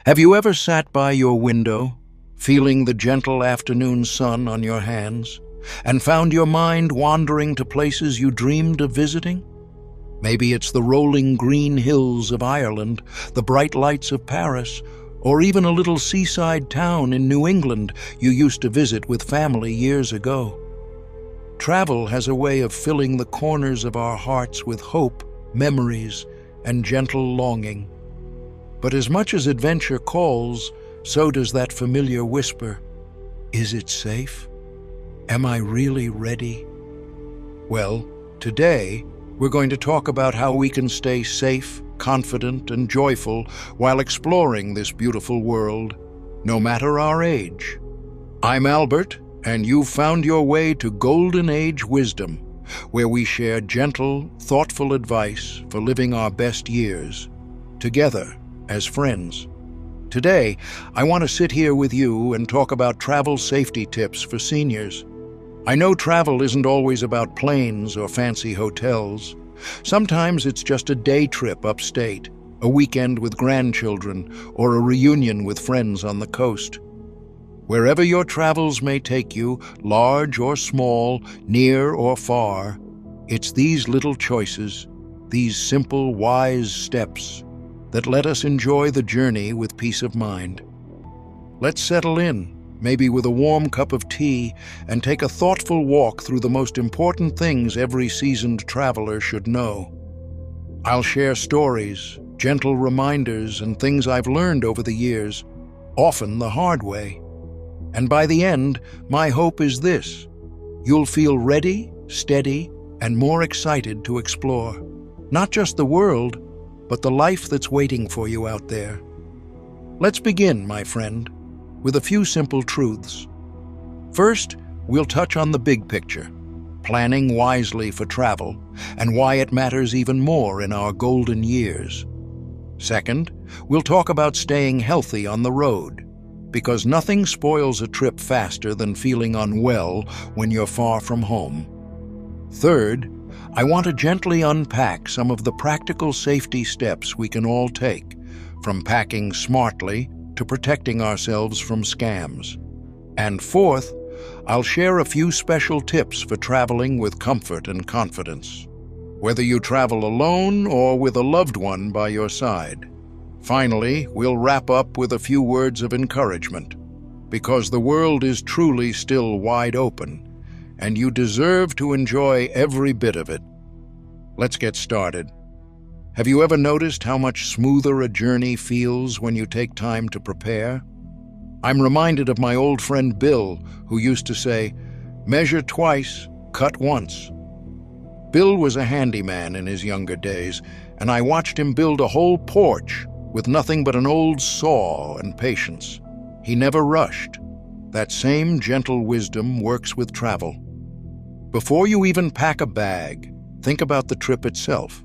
Have you ever sat by your window, feeling the gentle afternoon sun on your hands, and found your mind wandering to places you dreamed of visiting? Maybe it's the rolling green hills of Ireland, the bright lights of Paris, or even a little seaside town in New England you used to visit with family years ago. Travel has a way of filling the corners of our hearts with hope, memories, and gentle longing. But as much as adventure calls, so does that familiar whisper, "Is it safe? Am I really ready?" Well, today we're going to talk about how we can stay safe, confident, and joyful while exploring this beautiful world, no matter our age. I'm Albert, and you've found your way to Golden Age Wisdom, where we share gentle, thoughtful advice for living our best years, together as friends. Today, I want to sit here with you and talk about travel safety tips for seniors. I know travel isn't always about planes or fancy hotels. Sometimes it's just a day trip upstate, a weekend with grandchildren, or a reunion with friends on the coast. Wherever your travels may take you, large or small, near or far, it's these little choices, these simple, wise steps, that let us enjoy the journey with peace of mind. Let's settle in, maybe with a warm cup of tea, and take a thoughtful walk through the most important things every seasoned traveler should know. I'll share stories, gentle reminders, and things I've learned over the years, often the hard way. And by the end, my hope is this: you'll feel ready, steady, and more excited to explore, not just the world, but the life that's waiting for you out there. Let's begin, my friend, with a few simple truths. First, we'll touch on the big picture, planning wisely for travel, and why it matters even more in our golden years. Second, we'll talk about staying healthy on the road, because nothing spoils a trip faster than feeling unwell when you're far from home. Third, I want to gently unpack some of the practical safety steps we can all take, from packing smartly to protecting ourselves from scams. And fourth, I'll share a few special tips for traveling with comfort and confidence, whether you travel alone or with a loved one by your side. Finally, we'll wrap up with a few words of encouragement, because the world is truly still wide open, and you deserve to enjoy every bit of it. Let's get started. Have you ever noticed how much smoother a journey feels when you take time to prepare? I'm reminded of my old friend Bill, who used to say, "Measure twice, cut once." Bill was a handyman in his younger days, and I watched him build a whole porch with nothing but an old saw and patience. He never rushed. That same gentle wisdom works with travel. Before you even pack a bag, think about the trip itself.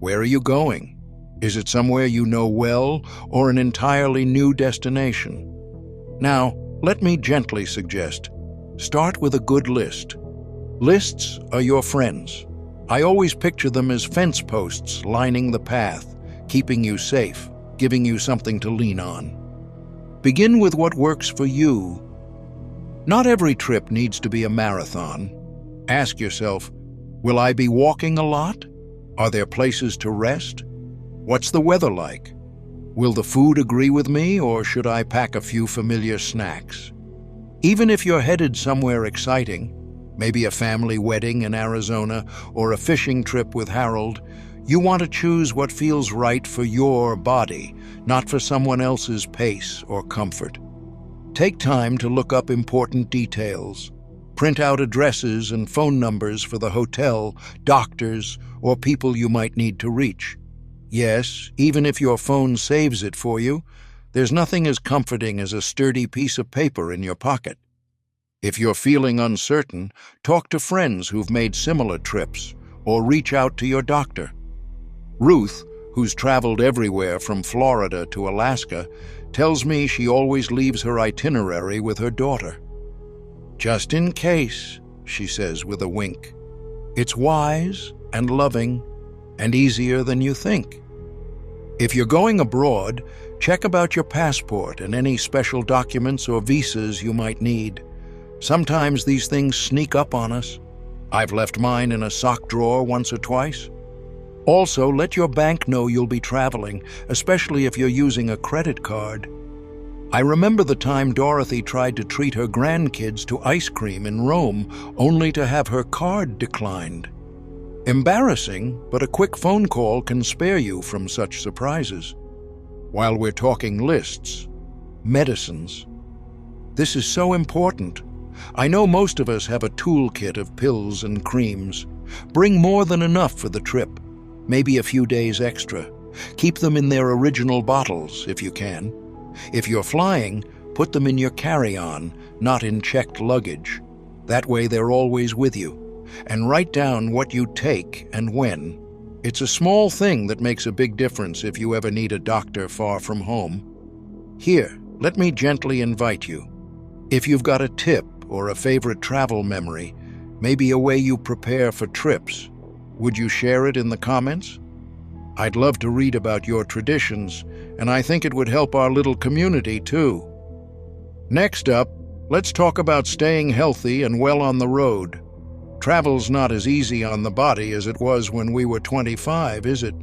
Where are you going? Is it somewhere you know well, or an entirely new destination? Now, let me gently suggest, start with a good list. Lists are your friends. I always picture them as fence posts lining the path, keeping you safe, giving you something to lean on. Begin with what works for you. Not every trip needs to be a marathon. Ask yourself, will I be walking a lot? Are there places to rest? What's the weather like? Will the food agree with me, or should I pack a few familiar snacks? Even if you're headed somewhere exciting, maybe a family wedding in Arizona or a fishing trip with Harold, you want to choose what feels right for your body, not for someone else's pace or comfort. Take time to look up important details. Print out addresses and phone numbers for the hotel, doctors, or people you might need to reach. Yes, even if your phone saves it for you, there's nothing as comforting as a sturdy piece of paper in your pocket. If you're feeling uncertain, talk to friends who've made similar trips, or reach out to your doctor. Ruth, who's traveled everywhere from Florida to Alaska, tells me she always leaves her itinerary with her daughter. "Just in case," she says with a wink. It's wise and loving and easier than you think. If you're going abroad, Check about your passport and any special documents or visas you might need. Sometimes these things sneak up on us. I've left mine in a sock drawer once or twice. Also, let your bank know you'll be traveling, especially if you're using a credit card. I remember the time Dorothy tried to treat her grandkids to ice cream in Rome, only to have her card declined. Embarrassing, but a quick phone call can spare you from such surprises. While we're talking lists, medicines. This is so important. I know most of us have a toolkit of pills and creams. Bring more than enough for the trip, maybe a few days extra. Keep them in their original bottles if you can. If you're flying, put them in your carry-on, not in checked luggage. That way they're always with you. And write down what you take and when. It's a small thing that makes a big difference if you ever need a doctor far from home. Here, let me gently invite you. If you've got a tip or a favorite travel memory, maybe a way you prepare for trips, would you share it in the comments? I'd love to read about your traditions, and I think it would help our little community too. Next up, let's talk about staying healthy and well on the road. Travel's not as easy on the body as it was when we were 25, is it?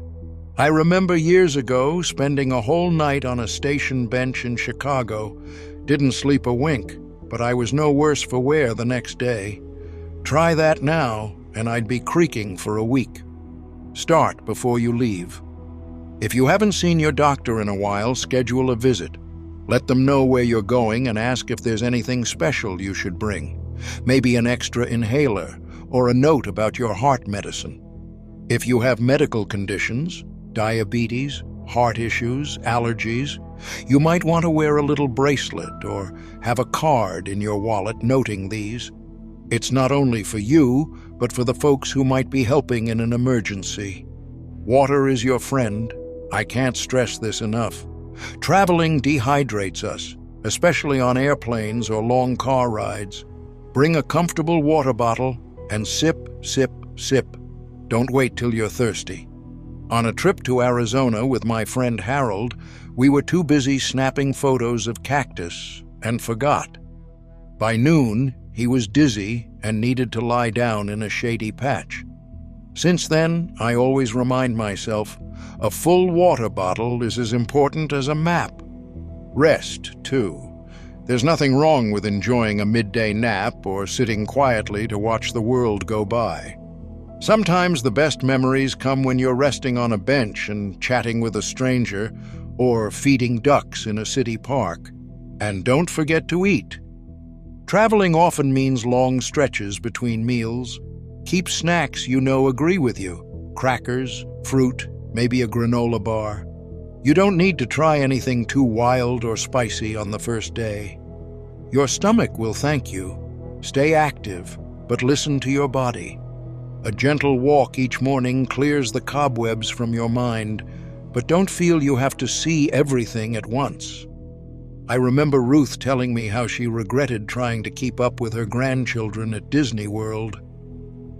I remember years ago spending a whole night on a station bench in Chicago. Didn't sleep a wink, but I was no worse for wear the next day. Try that now, and I'd be creaking for a week. Start before you leave. If you haven't seen your doctor in a while, schedule a visit. Let them know where you're going and ask if there's anything special you should bring. Maybe an extra inhaler or a note about your heart medicine. If you have medical conditions, diabetes, heart issues, allergies, you might want to wear a little bracelet or have a card in your wallet noting these. It's not only for you, but for the folks who might be helping in an emergency. Water is your friend. I can't stress this enough. Traveling dehydrates us, especially on airplanes or long car rides. Bring a comfortable water bottle and sip, sip, sip. Don't wait till you're thirsty. On a trip to Arizona with my friend Harold, we were too busy snapping photos of cactus and forgot. By noon, he was dizzy and needed to lie down in a shady patch. Since then, I always remind myself, a full water bottle is as important as a map. Rest, too. There's nothing wrong with enjoying a midday nap or sitting quietly to watch the world go by. Sometimes the best memories come when you're resting on a bench and chatting with a stranger, or feeding ducks in a city park. And don't forget to eat. Traveling often means long stretches between meals. Keep snacks you know agree with you. Crackers, fruit, maybe a granola bar. You don't need to try anything too wild or spicy on the first day. Your stomach will thank you. Stay active, but listen to your body. A gentle walk each morning clears the cobwebs from your mind, but don't feel you have to see everything at once. I remember Ruth telling me how she regretted trying to keep up with her grandchildren at Disney World.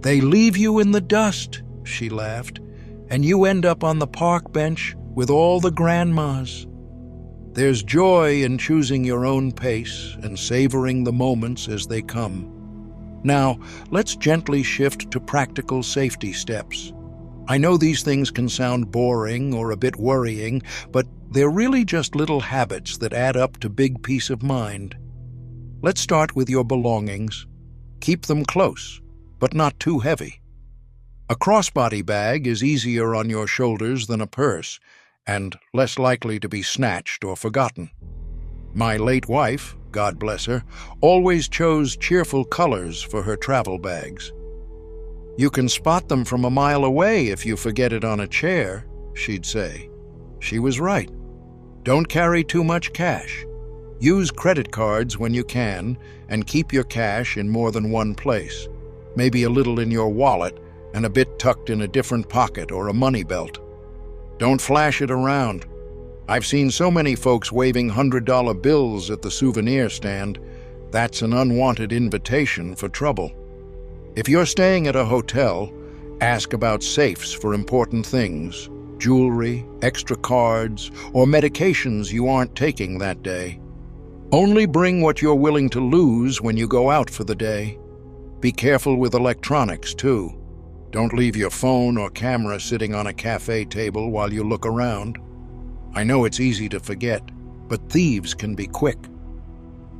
"They leave you in the dust," she laughed, "and you end up on the park bench with all the grandmas." There's joy in choosing your own pace and savoring the moments as they come. Now, let's gently shift to practical safety steps. I know these things can sound boring or a bit worrying, but they're really just little habits that add up to big peace of mind. Let's start with your belongings. Keep them close, but not too heavy. A crossbody bag is easier on your shoulders than a purse, and less likely to be snatched or forgotten. My late wife, God bless her, always chose cheerful colors for her travel bags. "You can spot them from a mile away if you forget it on a chair," she'd say. She was right. Don't carry too much cash. Use credit cards when you can, and keep your cash in more than one place. Maybe a little in your wallet and a bit tucked in a different pocket or a money belt. Don't flash it around. I've seen so many folks waving $100 bills at the souvenir stand. That's an unwanted invitation for trouble. If you're staying at a hotel, ask about safes for important things. jewelry, extra cards, or medications you aren't taking that day. Only bring what you're willing to lose when you go out for the day. Be careful with electronics, too. Don't leave your phone or camera sitting on a cafe table while you look around. I know it's easy to forget, but thieves can be quick.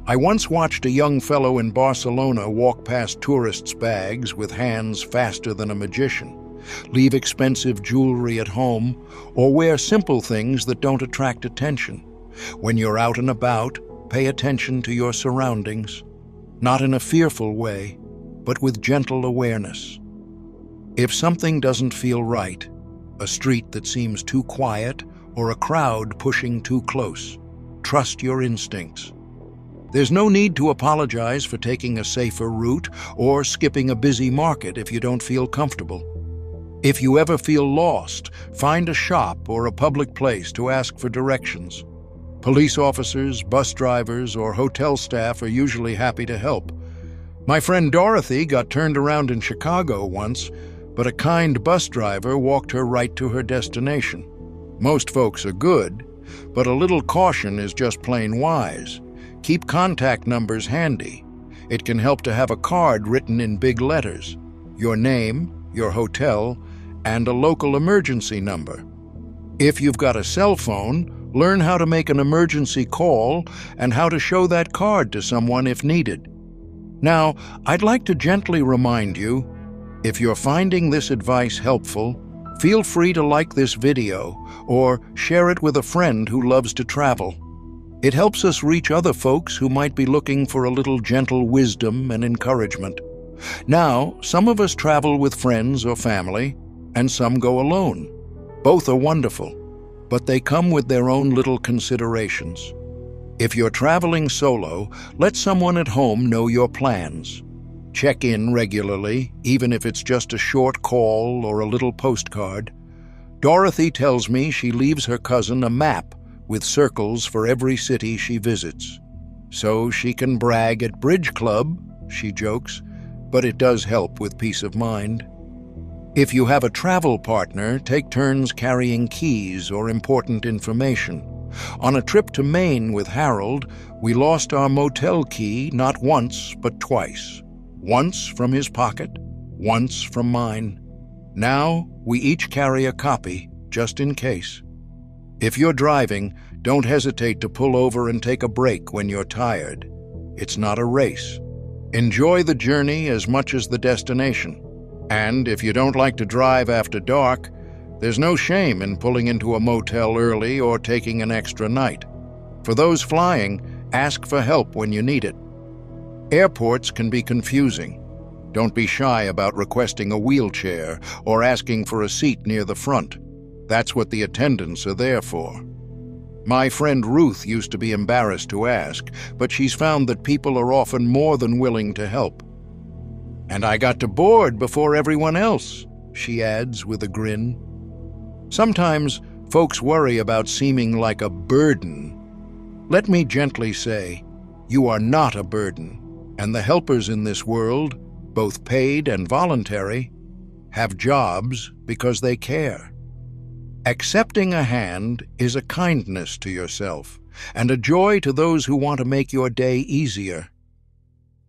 I once watched a young fellow in Barcelona walk past tourists' bags with hands faster than a magician, leave expensive jewelry at home, or wear simple things that don't attract attention. When you're out and about, pay attention to your surroundings, not in a fearful way, but with gentle awareness. If something doesn't feel right, a street that seems too quiet, or a crowd pushing too close, trust your instincts. There's no need to apologize for taking a safer route or skipping a busy market if you don't feel comfortable. If you ever feel lost, find a shop or a public place to ask for directions. Police officers, bus drivers, or hotel staff are usually happy to help. My friend Dorothy got turned around in Chicago once, but a kind bus driver walked her right to her destination. Most folks are good, but a little caution is just plain wise. Keep contact numbers handy. It can help to have a card written in big letters, your name, your hotel, and a local emergency number. If you've got a cell phone, learn how to make an emergency call and how to show that card to someone if needed. Now, I'd like to gently remind you, if you're finding this advice helpful, feel free to like this video or share it with a friend who loves to travel. It helps us reach other folks who might be looking for a little gentle wisdom and encouragement. Now, some of us travel with friends or family, and some go alone. Both are wonderful, but they come with their own little considerations. If you're traveling solo, let someone at home know your plans. Check in regularly, even if it's just a short call or a little postcard. Dorothy tells me she leaves her cousin a map with circles for every city she visits. So she can brag at Bridge Club, she jokes, but it does help with peace of mind. If you have a travel partner, take turns carrying keys or important information. On a trip to Maine with Harold, we lost our motel key not once but twice. Once from his pocket, once from mine. Now we each carry a copy, just in case. If you're driving, don't hesitate to pull over and take a break when you're tired. It's not a race. Enjoy the journey as much as the destination. And if you don't like to drive after dark, there's no shame in pulling into a motel early or taking an extra night. For those flying, ask for help when you need it. Airports can be confusing. Don't be shy about requesting a wheelchair or asking for a seat near the front. That's what the attendants are there for. My friend Ruth used to be embarrassed to ask, but she's found that people are often more than willing to help. And I got to board before everyone else, she adds with a grin. Sometimes folks worry about seeming like a burden. Let me gently say, you are not a burden, and the helpers in this world, both paid and voluntary, have jobs because they care. Accepting a hand is a kindness to yourself and a joy to those who want to make your day easier.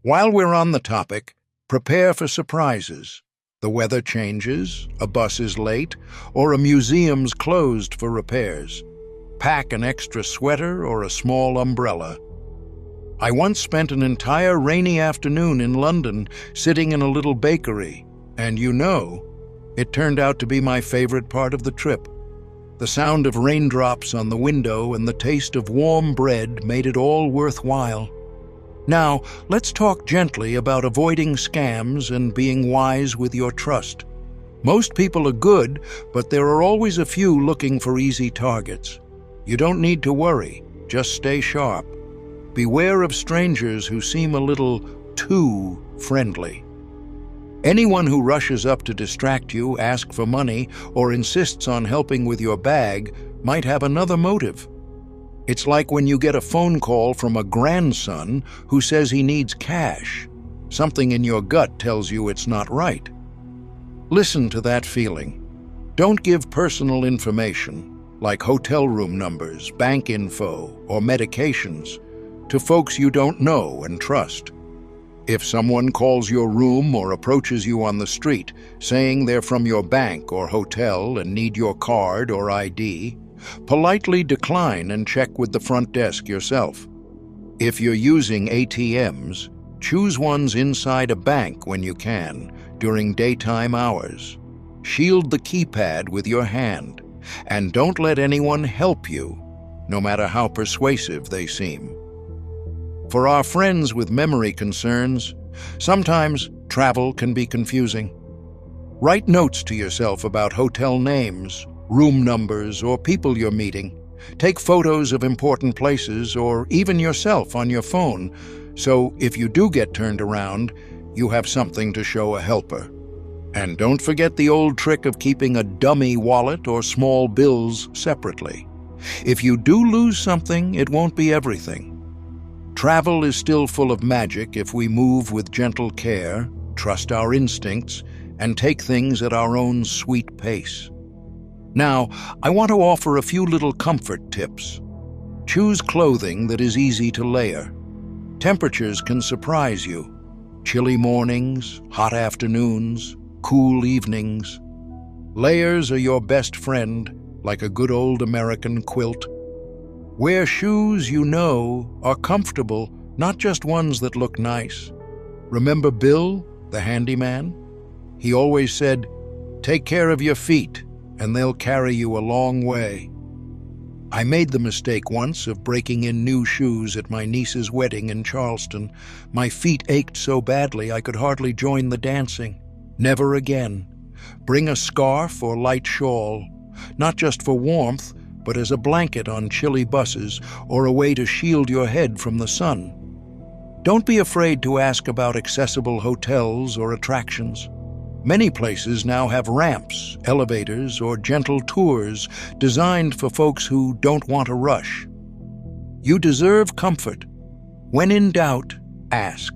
While we're on the topic, prepare for surprises. The weather changes, a bus is late, or a museum's closed for repairs. Pack an extra sweater or a small umbrella. I once spent an entire rainy afternoon in London sitting in a little bakery, and it turned out to be my favorite part of the trip. The sound of raindrops on the window and the taste of warm bread made it all worthwhile. Now, let's talk gently about avoiding scams and being wise with your trust. Most people are good, but there are always a few looking for easy targets. You don't need to worry, just stay sharp. Beware of strangers who seem a little too friendly. Anyone who rushes up to distract you, ask for money, or insists on helping with your bag might have another motive. It's like when you get a phone call from a grandson who says he needs cash. Something in your gut tells you it's not right. Listen to that feeling. Don't give personal information, like hotel room numbers, bank info, or medications, to folks you don't know and trust. If someone calls your room or approaches you on the street, saying they're from your bank or hotel and need your card or ID, politely decline and check with the front desk yourself. If you're using ATMs, choose ones inside a bank when you can, during daytime hours. Shield the keypad with your hand, and don't let anyone help you, no matter how persuasive they seem. For our friends with memory concerns, sometimes travel can be confusing. Write notes to yourself about hotel names, room numbers, or people you're meeting. Take photos of important places or even yourself on your phone, so if you do get turned around, you have something to show a helper. And don't forget the old trick of keeping a dummy wallet or small bills separately. If you do lose something, it won't be everything. Travel is still full of magic if we move with gentle care, trust our instincts, and take things at our own sweet pace. Now, I want to offer a few little comfort tips. Choose clothing that is easy to layer. Temperatures can surprise you. Chilly mornings, hot afternoons, cool evenings. Layers are your best friend, like a good old American quilt. Wear shoes you know are comfortable, not just ones that look nice. Remember Bill, the handyman? He always said, "Take care of your feet, and they'll carry you a long way." I made the mistake once of breaking in new shoes at my niece's wedding in Charleston. My feet ached so badly I could hardly join the dancing. Never again. Bring a scarf or light shawl, not just for warmth, but as a blanket on chilly buses or a way to shield your head from the sun. Don't be afraid to ask about accessible hotels or attractions. Many places now have ramps, elevators, or gentle tours designed for folks who don't want to rush. You deserve comfort. When in doubt, ask.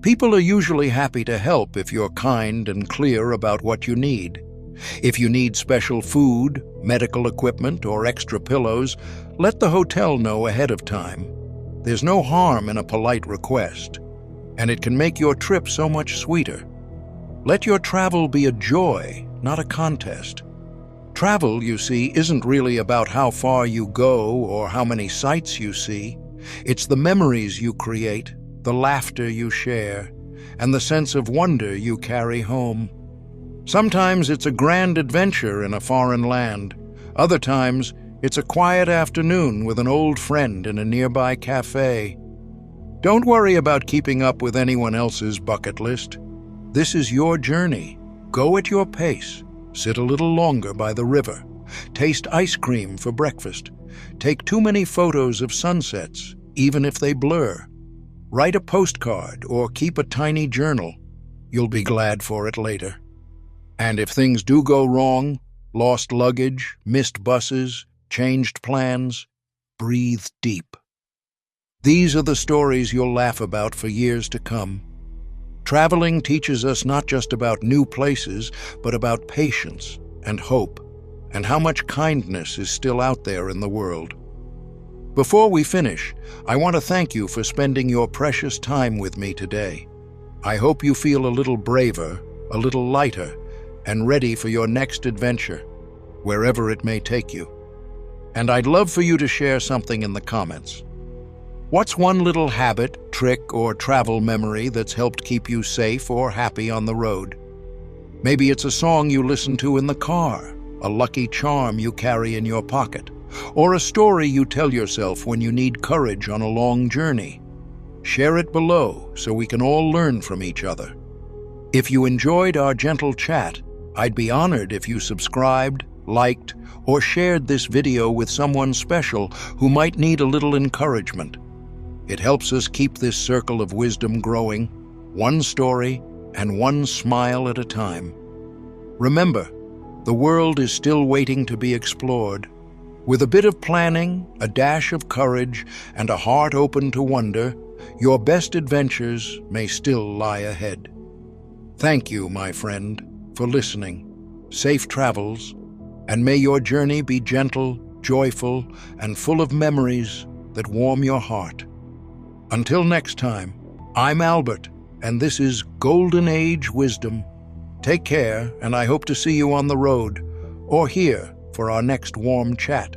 People are usually happy to help if you're kind and clear about what you need. If you need special food, medical equipment, or extra pillows, let the hotel know ahead of time. There's no harm in a polite request, and it can make your trip so much sweeter. Let your travel be a joy, not a contest. Travel, you see, isn't really about how far you go or how many sights you see. It's the memories you create, the laughter you share, and the sense of wonder you carry home. Sometimes it's a grand adventure in a foreign land. Other times, it's a quiet afternoon with an old friend in a nearby cafe. Don't worry about keeping up with anyone else's bucket list. This is your journey. Go at your pace. Sit a little longer by the river. Taste ice cream for breakfast. Take too many photos of sunsets, even if they blur. Write a postcard or keep a tiny journal. You'll be glad for it later. And if things do go wrong, lost luggage, missed buses, changed plans, breathe deep. These are the stories you'll laugh about for years to come. Traveling teaches us not just about new places, but about patience and hope, and how much kindness is still out there in the world. Before we finish, I want to thank you for spending your precious time with me today. I hope you feel a little braver, a little lighter, and ready for your next adventure, wherever it may take you. And I'd love for you to share something in the comments. What's one little habit, trick, or travel memory that's helped keep you safe or happy on the road? Maybe it's a song you listen to in the car, a lucky charm you carry in your pocket, or a story you tell yourself when you need courage on a long journey. Share it below so we can all learn from each other. If you enjoyed our gentle chat, I'd be honored if you subscribed, liked, or shared this video with someone special who might need a little encouragement. It helps us keep this circle of wisdom growing, one story and one smile at a time. Remember, the world is still waiting to be explored. With a bit of planning, a dash of courage, and a heart open to wonder, your best adventures may still lie ahead. Thank you, my friend, for listening. safe travels, and may your journey be gentle, joyful, and full of memories that warm your heart. Until next time, I'm Albert, and this is Golden Age Wisdom. Take care, and I hope to see you on the road, or here for our next warm chat.